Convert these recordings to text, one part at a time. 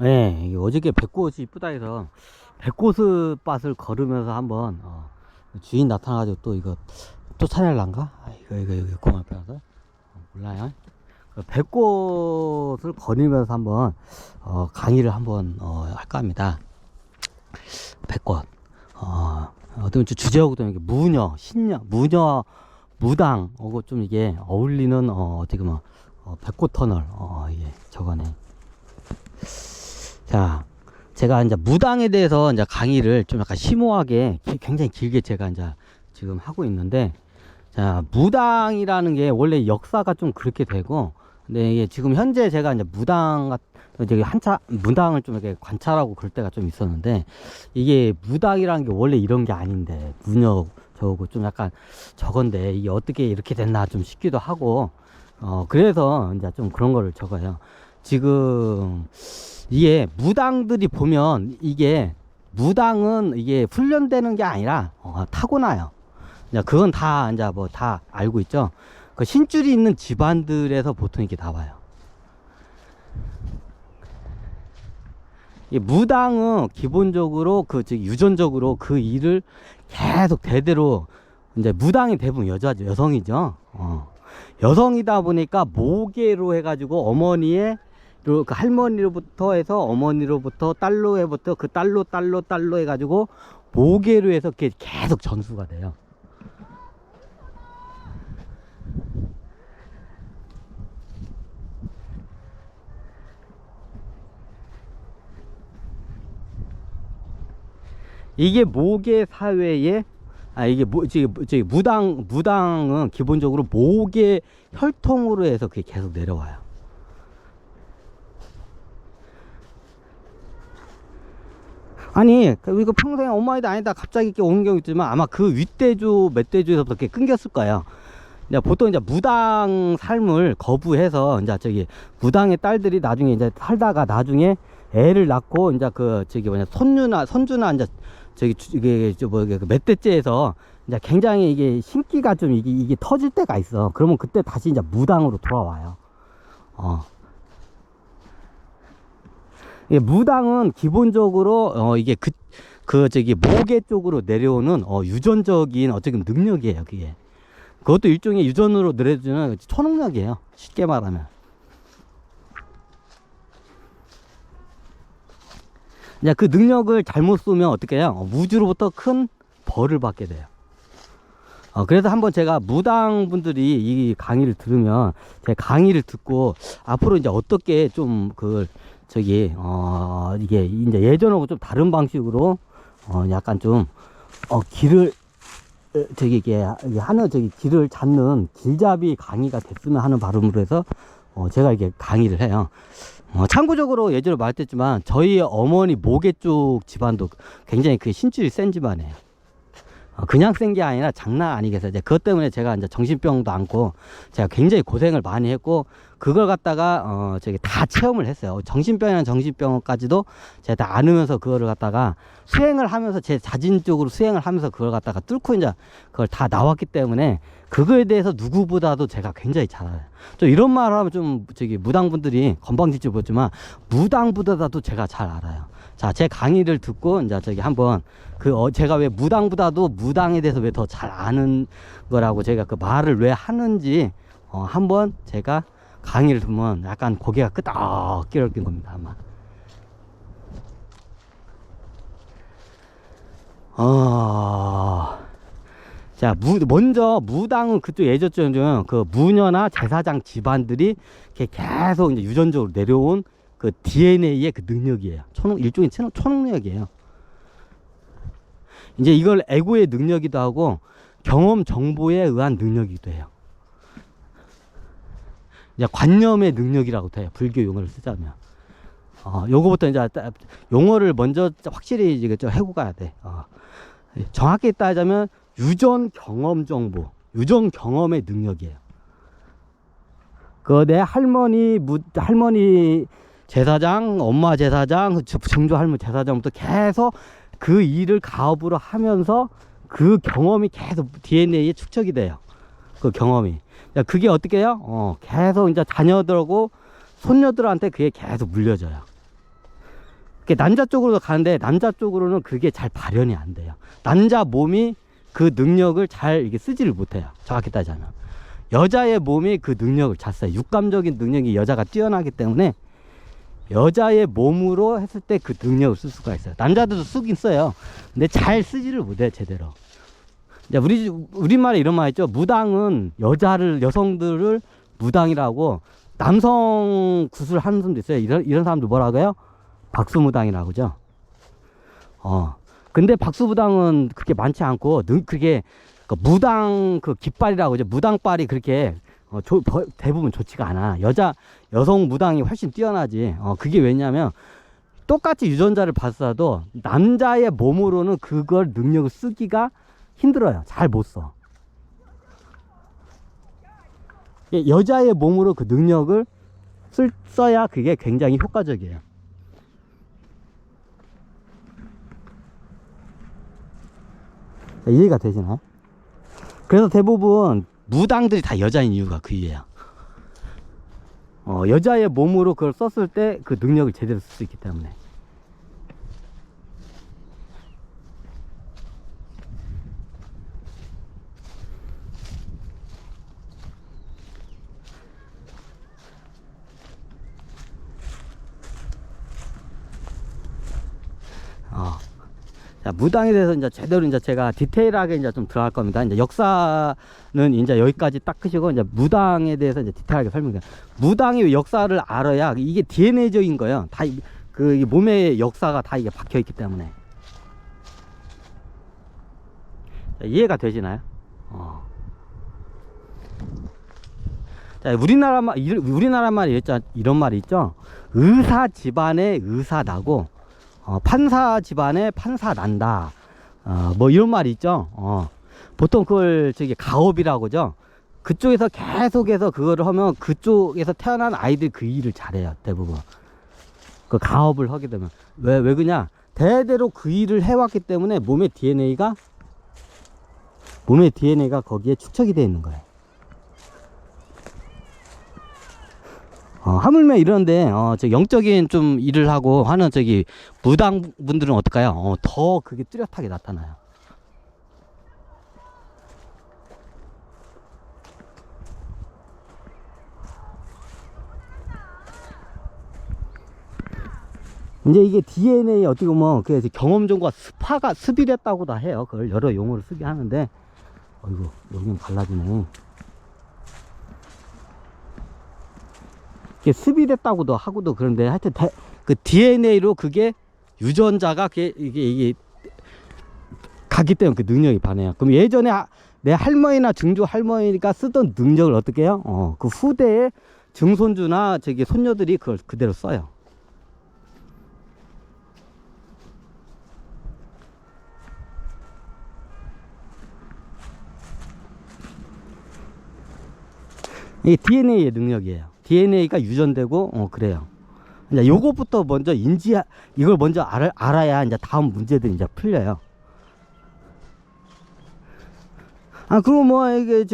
예, 어저께 백꽃이 이쁘다 해서 백꽃을 밭을 걸으면서 한번 주인 나타나가지고 또 이거 또 찾아날란가? 이거 고만 빼서 몰라요. 그 백꽃을 거니면서 한번 강의를 한번 할까 합니다. 백꽃 어떤 주제하고 좀 이게 무녀, 신녀, 무녀, 무당 하고 좀 이게 어울리는 어떻게 뭐 백꽃 터널 이게 저거네. 자, 제가 이제 무당에 대해서 이제 강의를 좀 약간 심오하게 굉장히 길게 제가 이제 지금 하고 있는데, 자, 무당이라는 게 원래 역사가 좀 그렇게 되고, 근데 이게 지금 현재 제가 이제 되게 무당을 좀 이렇게 관찰하고 그럴 때가 좀 있었는데, 이게 무당이라는 게 원래 이런 게 아닌데, 무녀 저거 좀 약간 저건데, 이게 어떻게 이렇게 됐나 좀 싶기도 하고, 그래서 이제 좀 그런 거를 적어요. 지금, 이게 무당들이 보면 이게 무당은 이게 훈련되는 게 아니라 타고나요. 이제 그건 다 이제 뭐 다 알고 있죠. 그 신줄이 있는 집안들에서 보통 이렇게 나와요. 이 무당은 기본적으로 즉 유전적으로 그 일을 계속 대대로 이제 무당이 대부분 여성이죠. 여성이다 보니까 모계로 해가지고 어머니의 그 할머니로부터 해서 어머니로부터 딸로 해부터 그 딸로 해가지고 모계로 해서 계속 전수가 돼요. 이게 모계 사회에 이게 무당은 기본적으로 모계 혈통으로 해서 그게 계속 내려와요. 아니, 이거 평생 엄마이도 아니다 갑자기 이렇게 오는 경우 있지만 아마 그 윗대주, 멧대주에서부터 이렇게 끊겼을 거예요. 이제 보통 이제 무당 삶을 거부해서 이제 무당의 딸들이 나중에 이제 살다가 나중에 애를 낳고 이제 손주나 이제 이게 멧대째에서 이제 굉장히 이게 신기가 좀 이게 터질 때가 있어. 그러면 그때 다시 이제 무당으로 돌아와요. 무당은 기본적으로 이게 모계 쪽으로 내려오는 유전적인 어쨌든 능력이에요. 그게 그것도 일종의 유전으로 내려주는 초능력이에요. 쉽게 말하면. 이제 그 능력을 잘못 쓰면 어떻게 해요? 우주로부터 큰 벌을 받게 돼요. 그래서 한번 제가 무당분들이 이 강의를 들으면 제 강의를 듣고 앞으로 이제 어떻게 좀 이게 이제 예전하고 좀 다른 방식으로 약간 좀 길을 이게 하는 길을 찾는 길잡이 강의가 됐으면 하는 바람으로 해서 제가 이게 강의를 해요. 참고적으로 예전에 말했지만 저희 어머니 모계 쪽 집안도 굉장히 그 신줄이 센 집안이에요. 그냥 센 게 아니라 장난 아니겠어요. 이제 그것 때문에 제가 이제 정신병도 안고 제가 굉장히 고생을 많이 했고 그걸 갖다가 다 체험을 했어요. 정신병이나 정신병까지도 제가 다 안으면서 그거를 갖다가 수행을 하면서 제 자진적으로 수행을 하면서 그걸 갖다가 뚫고 이제 그걸 다 나왔기 때문에 그거에 대해서 누구보다도 제가 굉장히 잘 알아요. 좀 이런 말 하면 좀 무당분들이 건방질지 모르지만 무당보다도 제가 잘 알아요. 자, 제 강의를 듣고 이제 한번 제가 왜 무당보다도 무당에 대해서 왜 더 잘 아는 거라고 제가 그 말을 왜 하는지 한번 제가 강의를 들으면 약간 고개가 끄덕 낀 겁니다, 아마. 자, 먼저 무당은 그쪽 예전처럼 그 무녀나 제사장 집안들이 계속 이제 유전적으로 내려온 그 DNA의 그 능력이에요. 일종의 초능력이에요. 이제 이걸 에고의 능력이기도 하고 경험 정보에 의한 능력이기도 해요. 이제 관념의 능력이라고 돼요. 불교 용어를 쓰자면. 요거부터 이제 용어를 먼저 확실히 이제 해고 가야 돼. 정확히 따지자면 유전 경험 정보, 유전 경험의 능력이에요. 내 할머니 제사장, 엄마 제사장, 증조 할머니 제사장부터 계속 그 일을 가업으로 하면서 그 경험이 계속 DNA에 축적이 돼요. 그 경험이. 그게 어떻게 해요? 계속 이제 자녀들하고 손녀들한테 그게 계속 물려져요. 남자 쪽으로 가는데 남자 쪽으로는 그게 잘 발현이 안 돼요. 남자 몸이 그 능력을 잘 이게 쓰지를 못해요. 정확히 따지자면 여자의 몸이 그 능력을 잘 써요. 육감적인 능력이 여자가 뛰어나기 때문에 여자의 몸으로 했을 때 그 능력을 쓸 수가 있어요. 남자들도 쓰긴 써요. 근데 잘 쓰지를 못해요, 제대로. 우리말에 이런 말 있죠. 무당은 여성들을 무당이라고, 남성 구슬 하는 사람도 있어요. 이런 사람들 뭐라고 해요? 박수무당이라고 하죠. 근데 박수무당은 그렇게 많지 않고, 그게 무당 그 깃발이라고 하죠. 무당발이 그렇게 대부분 좋지가 않아. 여성 무당이 훨씬 뛰어나지. 그게 왜냐면 똑같이 유전자를 봤어도 남자의 몸으로는 그걸 능력을 쓰기가 힘들어요. 잘 못 써. 여자의 몸으로 그 능력을 써야 그게 굉장히 효과적이에요. 이해가 되시나요? 그래서 대부분 무당들이 다 여자인 이유가 그 이유예요. 여자의 몸으로 그걸 썼을 때 그 능력을 제대로 쓸 수 있기 때문에. 자, 무당에 대해서 이제 제대로 이제 제가 디테일하게 이제 좀 들어갈 겁니다. 이제 역사는 이제 여기까지 딱 크시고, 이제 무당에 대해서 이제 디테일하게 설명드려요. 무당의 역사를 알아야 이게 DNA적인 거예요. 다 그 몸의 역사가 다 이게 박혀 있기 때문에. 자, 이해가 되시나요? 자, 우리나라 말이 이런 말이 있죠. 의사 집안에 의사 나고, 판사 집안에 판사 난다. 뭐 이런 말이 있죠. 보통 그걸 가업이라고 하죠. 그쪽에서 계속해서 그거를 하면 그쪽에서 태어난 아이들 그 일을 잘해요. 대부분. 그 가업을 하게 되면. 왜 그러냐? 대대로 그 일을 해왔기 때문에 몸의 DNA가 거기에 축적이 되어 있는 거예요. 하물며 이런데, 영적인 좀 일을 하고 하는 무당 분들은 어떨까요? 더 그게 뚜렷하게 나타나요. 이제 이게 DNA 어떻게 보면 그 경험종과 습이 됐다고 다 해요. 그걸 여러 용어를 쓰게 하는데, 어이구, 여기는 갈라지네. 이게 습이 됐다고도 하고도 그런데, 하여튼 그 DNA로 그게 유전자가 이게 가기 때문에 그 능력이 반해요. 그럼 예전에 내 할머니나 증조 할머니가 쓰던 능력을 어떻게 해요? 그 후대에 증손주나 손녀들이 그걸 그대로 써요. 이게 DNA의 능력이에요. DNA가 유전되고, 그래요. 이제 요것부터 먼저 이걸 먼저 알아야 이제 다음 문제들이 이제 풀려요. 그리고 뭐, 이게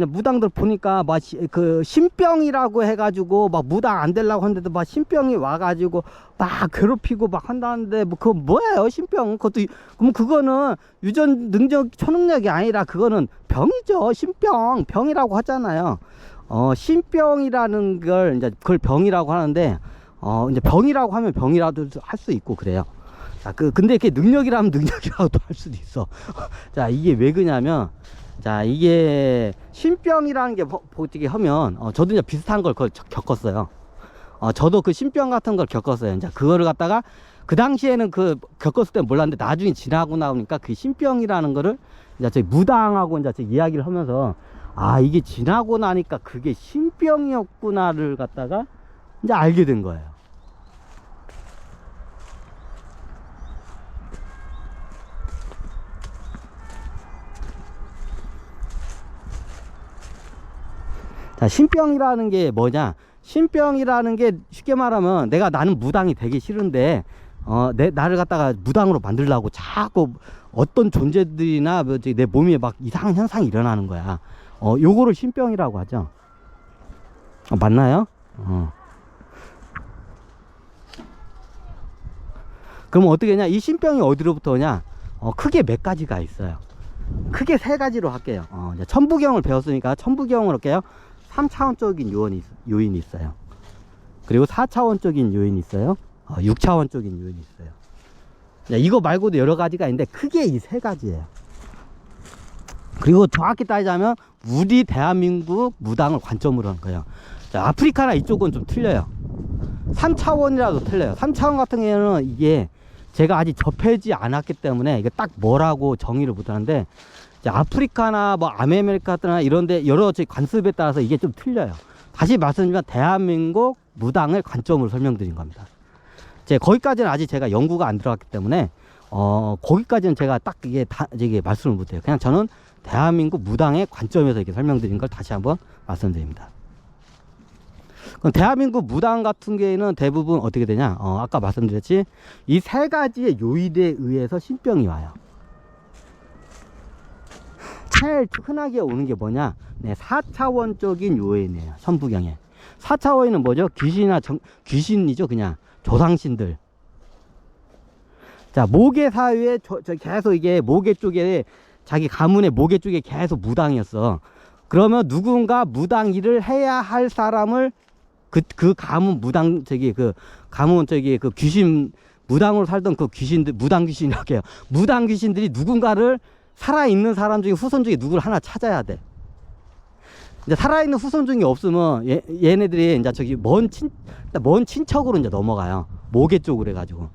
무당들 보니까 막 그 신병이라고 해가지고 막 무당 안 되려고 하는데도 막 신병이 와가지고 막 괴롭히고 막 한다는데, 뭐 그거 뭐예요, 신병? 그럼 그거는 유전 능력, 초능력이 아니라 그거는 병이죠. 병이라고 하잖아요. 신병이라는 걸 이제 그걸 병이라고 하는데, 이제 병이라고 하면 병이라도 할 수 있고 그래요. 자, 근데 이렇게 능력이라면 능력이라고도 할 수도 있어. 자, 이게 왜 그러냐면, 자, 이게 신병이라는 게 어떻게 하면, 저도 이제 비슷한 걸 겪었어요. 저도 그 신병 같은 걸 겪었어요. 이제 그거를 갖다가 그 당시에는 겪었을 때 몰랐는데 나중에 지나고 나오니까 그 신병이라는 거를 이제 무당하고 이제 이야기를 하면서, 이게 지나고 나니까 그게 신병이었구나를 갖다가 이제 알게 된 거예요. 자, 신병이라는 게 뭐냐? 신병이라는 게 쉽게 말하면 나는 무당이 되기 싫은데, 나를 갖다가 무당으로 만들려고 자꾸 어떤 존재들이나 내 몸에 막 이상한 현상이 일어나는 거야. 요거를 신병이라고 하죠. 맞나요? 그럼 어떻게 하냐? 이 신병이 어디로부터 오냐? 크게 몇 가지가 있어요. 크게 세 가지로 할게요. 이제 천부경을 배웠으니까 천부경을 할게요. 3차원적인 요인이 있어요. 그리고 4차원적인 요인이 있어요. 6차원적인 요인이 있어요. 이거 말고도 여러 가지가 있는데 크게 이 세 가지예요. 그리고 정확히 따지자면 우리 대한민국 무당을 관점으로 한 거예요. 자, 아프리카나 이쪽은 좀 틀려요. 3차원이라도 틀려요. 3차원 같은 경우에는 이게 제가 아직 접하지 않았기 때문에 이게 딱 뭐라고 정의를 못 하는데, 아프리카나 뭐 아메리카나 이런데 여러 관습에 따라서 이게 좀 틀려요. 다시 말씀드리면 대한민국 무당을 관점으로 설명드린 겁니다. 거기까지는 아직 제가 연구가 안 들어갔기 때문에 거기까지는 제가 딱 이게 말씀을 못해요. 그냥 저는 대한민국 무당의 관점에서 이렇게 설명드린 걸 다시 한번 말씀드립니다. 그럼 대한민국 무당 같은 경우에는 대부분 어떻게 되냐? 아까 말씀드렸지, 이 세 가지의 요인에 의해서 신병이 와요. 제일 흔하게 오는 게 뭐냐? 네, 4차원적인 요인이에요. 천부경에 4차원은 뭐죠? 귀신이죠. 그냥 조상신들. 자, 모계 사회에 계속 이게 모계 쪽에, 자기 가문의 모계 쪽에 계속 무당이었어. 그러면 누군가 무당 일을 해야 할 사람을 그 가문 무당 가문 그 귀신, 무당으로 살던 그 귀신들, 무당 귀신이라고 해요. 무당 귀신들이 누군가를, 살아있는 사람 중에 후손 중에 누구를 하나 찾아야 돼. 이제 살아있는 후손 중에 없으면 얘네들이 이제 먼 친척으로 이제 넘어가요. 모계 쪽으로 해가지고.